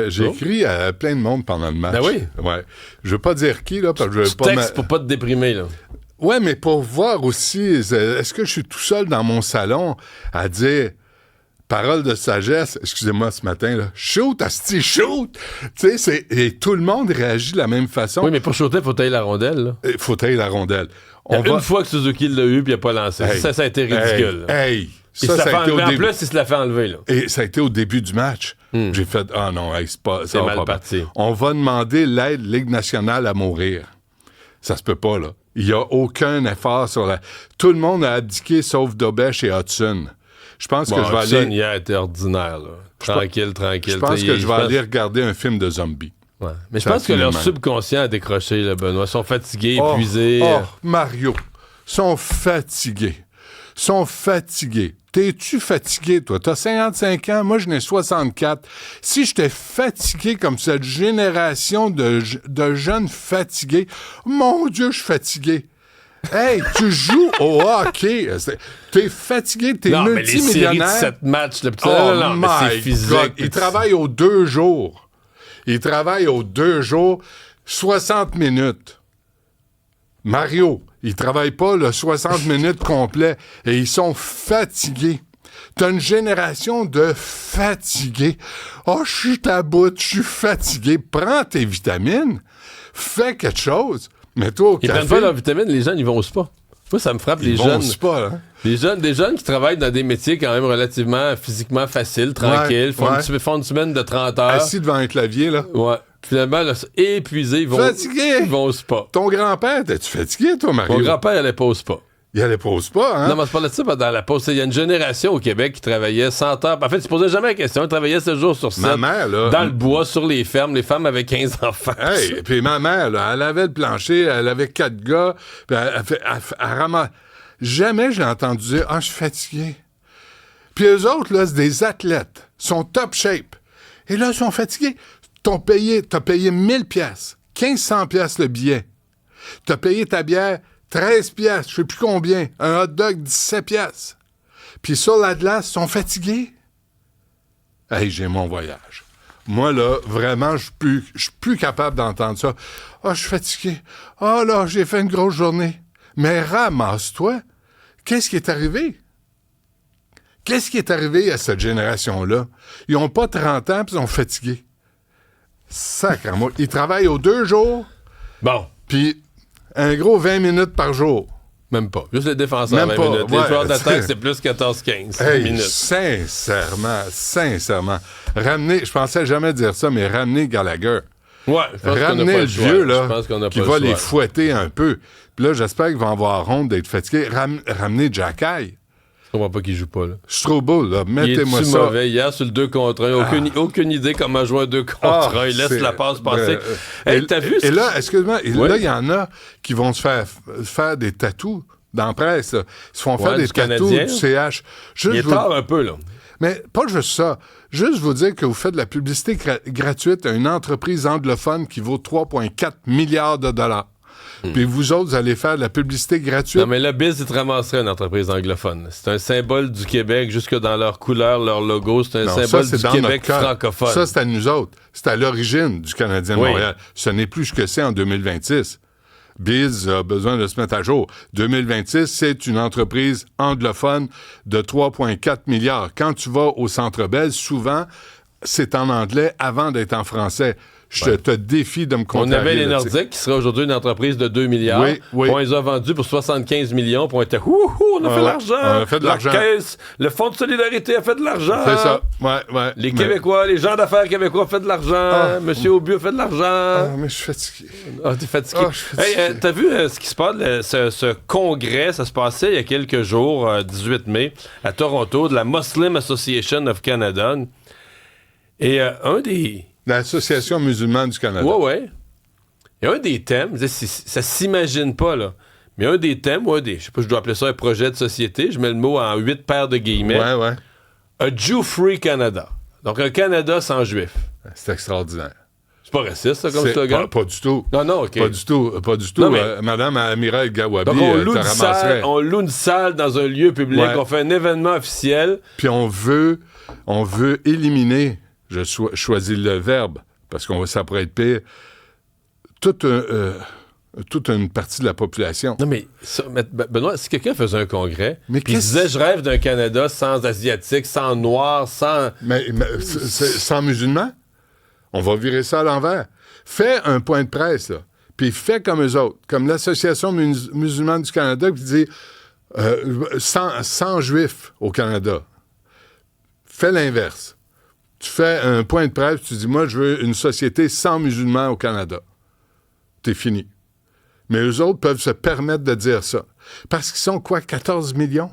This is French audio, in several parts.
J'ai écrit à plein de monde pendant le match. Ben oui. Ouais. Je veux pas dire qui, là, parce que je veux Tu pas... textes pour pas te déprimer, là. Ouais, mais pour voir aussi, est-ce que je suis tout seul dans mon salon à dire... Parole de sagesse, excusez-moi ce matin, là. Shoot, asti, shoot! Tu sais, et tout le monde réagit de la même façon. Oui, mais pour shooter, il faut tailler la rondelle, là. Il faut tailler la rondelle. Une fois que Suzuki l'a eu, puis il a pas lancé. Hey, ça a été ridicule. Hey! Ça a été en plus, il se l'a fait enlever, là. Et ça a été au début du match. J'ai fait, non, c'est mal parti. On va demander l'aide Ligue nationale à mourir. Ça se peut pas, là. Il y a aucun effort sur la... Tout le monde a abdiqué, sauf Dobèche et Hudson. Je pense que je vais aller... hier était ordinaire, là. Tranquille. Je pense que je vais aller regarder un film de zombies. Ouais. Mais je pense que leur subconscient a décroché, là, Benoît. Ils sont fatigués, épuisés. Mario, sont fatigués. T'es-tu fatigué, toi? T'as 55 ans, moi, je n'ai 64. Si j'étais fatigué comme cette génération de jeunes fatigués, mon Dieu, je suis fatigué. Hey, tu joues au hockey. T'es fatigué, t'es multimillionnaire. Mais les séries de 7 matchs, mais c'est physique. God. Il travaille aux 2 jours. 60 minutes. Mario, il travaille pas le 60 minutes complet et ils sont fatigués. T'as une génération de fatigués. Je suis à bout, je suis fatigué. Prends tes vitamines. Fais quelque chose. Mais toi, au ils café... prennent pas leurs vitamines, les jeunes, ils vont pas. Moi, ça me frappe, les jeunes. Pas, hein? Des jeunes qui travaillent dans des métiers quand même relativement physiquement faciles, tranquilles, font une semaine de 30 heures. Assis devant un clavier, là. Ouais. Finalement, là, épuisés, ils vont au spa. Ton grand-père, t'es-tu fatigué, toi, Mario? Mon grand-père, il allait pas au spa. Il allait pas au spa, hein? Non, mais c'est pas là-dessus, dans la pause. Il y a une génération au Québec qui travaillait 100 heures. En fait, ils se posaient jamais la question. Ils travaillaient 7 jours sur 7. Ma mère, là... Dans le bois, sur les fermes. Les femmes avaient 15 enfants. Hey, puis ma mère, là, elle avait le plancher, elle avait 4 gars, puis elle ramasse... Jamais je l'ai entendu dire « je suis fatigué ». Puis eux autres, là, c'est des athlètes. Ils sont top shape. Et là, ils sont fatigués. T'as payé 1000 pièces, 1500 pièces le billet. T'as payé ta bière 13 pièces, je sais plus combien. Un hot dog 17 pièces. Puis sur la glace, ils sont fatigués. Hey, j'ai mon voyage. Moi, là, vraiment, je suis plus capable d'entendre ça. Je suis fatigué. Là, j'ai fait une grosse journée. Mais ramasse-toi. Qu'est-ce qui est arrivé? Qu'est-ce qui est arrivé à cette génération-là? Ils n'ont pas 30 ans puis ils sont fatigués. Sacrément. Ils travaillent aux 2 jours. Bon. Puis un gros 20 minutes par jour. Même pas. Juste les défenseurs, 20 minutes. Les joueurs d'attaque, c'est plus 14-15 minutes. Sincèrement. Je pensais jamais dire ça, mais ramener Gallagher. Ouais, je pense ramener qu'on a pas le vieux, là, qui va les fouetter un peu. Puis là, j'espère qu'ils vont avoir honte d'être fatigués. Ramener Jacky. Je comprends pas qu'il joue pas, là. Strobel, là, mettez-moi ça. Il est mauvais hier sur le 2 contre 1. Aucune idée comment jouer un 2 contre 1. Il laisse la passe passer. T'as vu? Et là, excuse-moi, là, il y en a qui vont se faire des tatous dans la presse. Là. Ils se font faire des tatous du CH. Il est tard un peu, là. Mais pas juste ça. Juste vous dire que vous faites de la publicité gratuite à une entreprise anglophone qui vaut 3,4 milliards de dollars. Puis vous autres, vous allez faire de la publicité gratuite. Non, mais le Biz, il te ramasserait une entreprise anglophone. C'est un symbole du Québec, jusque dans leur couleur, leur logo. C'est un symbole du Québec francophone. Ça, c'est à nous autres. C'est à l'origine du Canadien de Montréal. Ce n'est plus ce que c'est en 2026. Biz a besoin de se mettre à jour. 2026, c'est une entreprise anglophone de 3,4 milliards. Quand tu vas au Centre Bell, souvent, c'est en anglais avant d'être en français. Je te défie de me contrarier. On avait les Nordiques, qui serait aujourd'hui une entreprise de 2 milliards. Oui. On les a vendus pour 75 millions. Puis on était, on a fait de l'argent. On a fait de l'argent. La caisse, le Fonds de solidarité a fait de l'argent. C'est ça. Ouais. Les Québécois, les gens d'affaires québécois ont fait de l'argent. Monsieur Aubu a fait de l'argent. Mais je suis fatigué. T'es fatigué. Hey, t'as vu ce qui se passe, ce congrès, ça se passait il y a quelques jours, 18 mai, à Toronto, de la Muslim Association of Canada. Et un des... L'Association musulmane du Canada. Ouais. Il y a un des thèmes, ça s'imagine pas, là, mais un des thèmes, je sais pas, je dois appeler ça un projet de société, je mets le mot en 8 paires de guillemets. Ouais. A Jew-free Canada. Donc un Canada sans juifs. C'est extraordinaire. C'est pas raciste, ça, comme slogan? Pas du tout. Non, OK. Pas du tout. Non, mais... Madame Amira El-Gawabi, donc on loue une salle dans un lieu public, on fait un événement officiel. Puis on veut éliminer... je choisis le verbe, parce que ça pourrait être pire, toute une partie de la population. Non, mais Benoît, si quelqu'un faisait un congrès, puis il disait « Je rêve d'un Canada sans Asiatiques, sans Noirs, sans... » Mais sans musulmans? On va virer ça à l'envers. Fais un point de presse, là, puis fais comme eux autres, comme l'Association musulmane du Canada qui dit 100 juifs au Canada. Fais l'inverse. Tu fais un point de presse, tu dis, moi, je veux une société sans musulmans au Canada. T'es fini. Mais eux autres peuvent se permettre de dire ça. Parce qu'ils sont, 14 millions,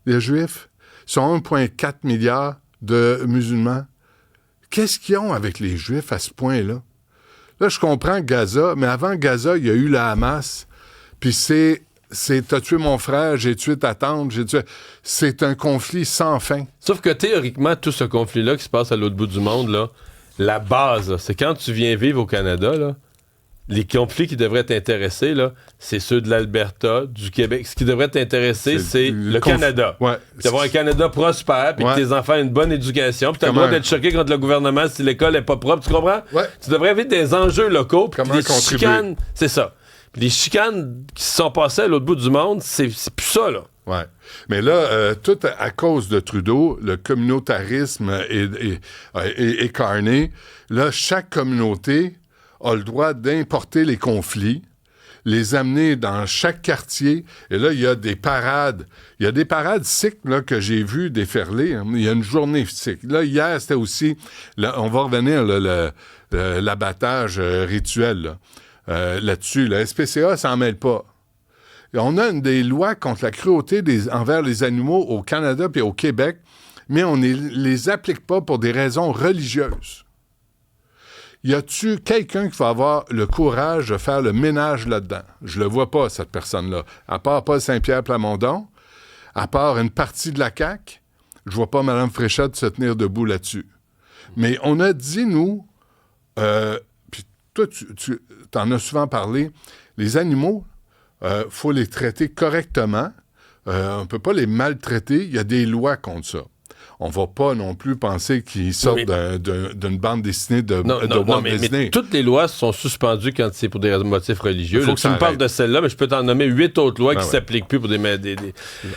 les Juifs? Ils sont 1,4 milliard de musulmans. Qu'est-ce qu'ils ont avec les Juifs à ce point-là? Là, je comprends Gaza, mais avant Gaza, il y a eu la Hamas, puis c'est t'as tué mon frère, j'ai tué ta tante, c'est un conflit sans fin. Sauf que théoriquement, tout ce conflit-là qui se passe à l'autre bout du monde, là, la base, là, c'est quand tu viens vivre au Canada, là, les conflits qui devraient t'intéresser, là, c'est ceux de l'Alberta, du Québec. Ce qui devrait t'intéresser, c'est le Canada. Ouais. D'avoir un Canada prospère, puis que tes enfants aient une bonne éducation, puis t'as le droit d'être choqué contre le gouvernement si l'école est pas propre, tu comprends? Ouais. Tu devrais vivre des enjeux locaux, puis des contribuer? chicanes, c'est ça. Puis les chicanes qui se sont passées à l'autre bout du monde, c'est plus ça, là. Oui. Mais là, tout à cause de Trudeau, le communautarisme est écarné. Là, chaque communauté a le droit d'importer les conflits, les amener dans chaque quartier. Et là, il y a des parades. Il y a des parades sikh là, que j'ai vues déferler. Il y a une journée sikh. Là, hier, c'était aussi... Là, on va revenir, là, l'abattage rituel là-dessus. La SPCA s'en mêle pas. Et on a des lois contre la cruauté envers les animaux au Canada et au Québec, mais on ne les applique pas pour des raisons religieuses. Y a-tu quelqu'un qui va avoir le courage de faire le ménage là-dedans? Je le vois pas, cette personne-là. À part Paul Saint-Pierre Plamondon, à part une partie de la CAQ, je vois pas Mme Fréchette se tenir debout là-dessus. Mais on a dit, nous, puis toi, tu t'en as souvent parlé, les animaux, faut les traiter correctement. On ne peut pas les maltraiter. Il y a des lois contre ça. On ne va pas non plus penser qu'ils sortent d'une bande dessinée de Walt Disney. Mais toutes les lois sont suspendues quand c'est pour des motifs religieux. Là, tu me parles de celle-là, mais je peux t'en nommer 8 autres lois qui ne s'appliquent plus pour des...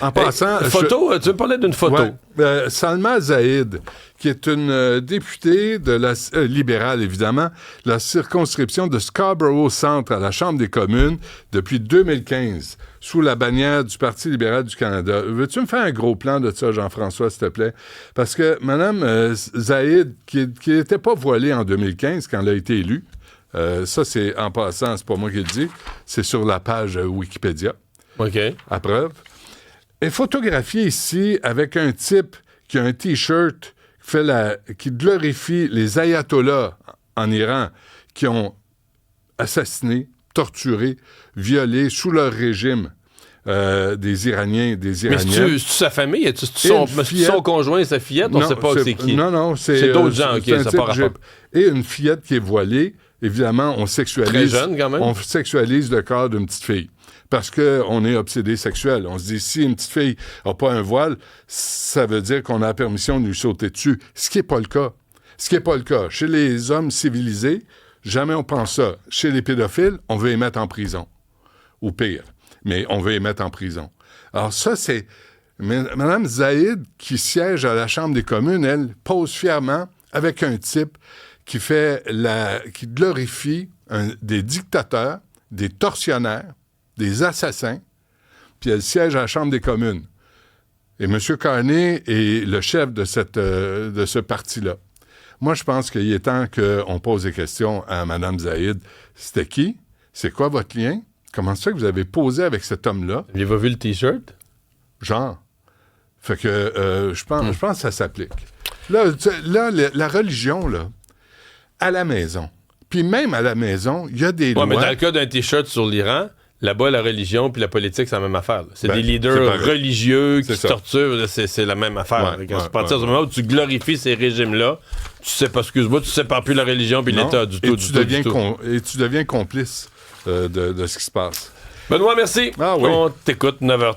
En passant... Tu me parlais d'une photo. Ouais. Salma Zaïd, qui est une députée de la libérale, évidemment, la circonscription de Scarborough Centre à la Chambre des communes depuis 2015, sous la bannière du Parti libéral du Canada. Veux-tu me faire un gros plan de ça, Jean-François, s'il te plaît? Parce que Mme Zaïd, qui n'était pas voilée en 2015 quand elle a été élue, ça, c'est en passant, c'est pas moi qui le dis, c'est sur la page Wikipédia. OK. À preuve. Est photographiée ici avec un type qui a un T-shirt qui glorifie les ayatollahs en Iran qui ont assassiné, torturé, violé sous leur régime des Iraniens, des Iraniennes. Mais c'est sa famille? C'est son conjoint et sa fillette? On ne sait pas c'est qui. Non, c'est d'autres gens. OK, ça part rapport. Et une fillette qui est voilée. Évidemment, on sexualise... Très jeune, quand même. On sexualise le corps d'une petite fille. Parce qu'on est obsédé sexuel. On se dit, si une petite fille n'a pas un voile, ça veut dire qu'on a la permission de lui sauter dessus. Ce qui n'est pas le cas. Chez les hommes civilisés, jamais on pense ça. Chez les pédophiles, on veut les mettre en prison. Ou pire. Mais on veut les mettre en prison. Alors ça, c'est... Mme Zaïd, qui siège à la Chambre des communes, elle pose fièrement avec un type qui glorifie des dictateurs, des tortionnaires, des assassins, puis elle siège à la Chambre des communes. Et M. Carney est le chef de ce parti-là. Moi, je pense qu'il est temps qu'on pose des questions à Mme Zaïd. C'était qui? C'est quoi votre lien? Comment ça que vous avez posé avec cet homme-là? Avez-vous vu le T-shirt? Genre. Fait que je pense que ça s'applique. Là, la religion, là, à la maison. Puis même à la maison, il y a des lois... mais dans le cas d'un T-shirt sur l'Iran, là-bas, la religion puis la politique, c'est la même affaire. C'est des leaders religieux qui torturent. C'est la même affaire. À partir du moment où tu glorifies ces régimes-là, tu sais pas, excuse-moi, tu sépares plus la religion puis l'État du tout. Et tu deviens complice de ce qui se passe. Benoît, merci. Ah, oui. On t'écoute 9h30.